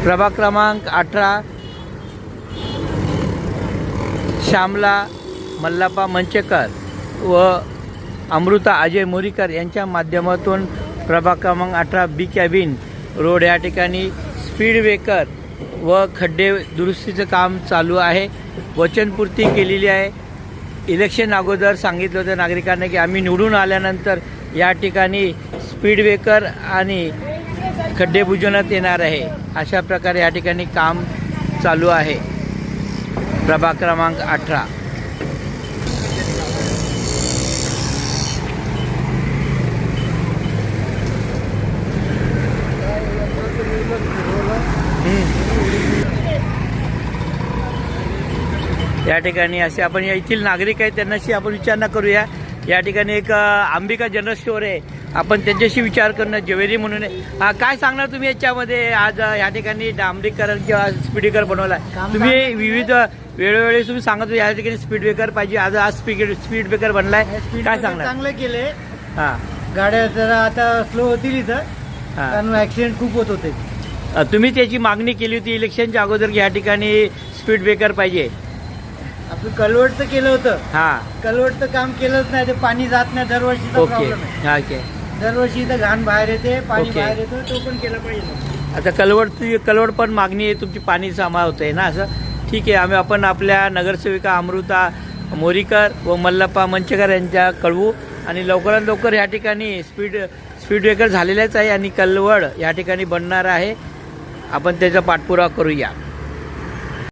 प्रभाग क्रमांक 18 श्यामला मल्लाप्पा मंचेकर व अमृता अजय मोरीकर यांच्या माध्यमातून प्रभाग क्रमांक 18 बी कॅबिन रोड या ठिकाणी स्पीड ब्रेकर व खड्डे दुरुस्तीचं काम चालू आहे। वचनपूर्ती केलेली आहे। इलेक्शन अगोदर सांगितलं होतं नागरिकांना की आम्ही निवडून आल्यानंतर या ठिकाणी स्पीड ब्रेकर आणि खड्डे बुजवण्यात येणार आहे। अशा प्रकारे या ठिकाणी काम चालू आहे। प्रभाग क्रमांक 18 या ठिकाणी असे आपण येथील नागरिक आहेत त्यांच्याशी आपण विचारणा करूया। या ठिकाणी एक अंबिका जनरल स्टोअर आहे, आपण त्यांच्याशी विचार करणं ज्वेलरी म्हणून काय सांगणार तुम्ही याच्यामध्ये? आज या ठिकाणी डांबरीकरण किंवा स्पीडब्रेकर बनवला तुम्ही, विविध वेळोवेळी तुम्ही सांगत होते या ठिकाणी स्पीड ब्रेकर पाहिजे, आज स्पीड ब्रेकर बनलाय, काय सांगणार? चांगलं केले। हां, गाड्या जरा आता स्लो होतील इथं, कारण ऍक्सिडेंट खूप होत होते। तुम्ही त्याची मागणी केली होती इलेक्शनच्या अगोदर की या ठिकाणी स्पीड ब्रेकर पाहिजे? आपण कलवटचं केलं होतं। हां, कलवटचं काम केलंच नाही, ते पाणी जात नाही दरवर्षीचा ओके, प्रॉब्लेम आहे। हां, ओके। दरवर्षी इथं घाण बाहेर येते, पाणी ओके. बाहेर येतं, तो पण केला पाहिजे। आता कलवड पण मागणी आहे तुमची, पाणी जमा होत आहे ना, असं ठीक आहे। आपण आपल्या नगरसेविका अमृता मोरीकर व मल्लाप्पा मंचेकर यांच्या कळवू आणि लवकरात लवकर या ठिकाणी स्पीड ब्रेकर झालेलेच आहे आणि कलवड या ठिकाणी बनणार आहे। आपण त्याचा पाठपुरावा करूया।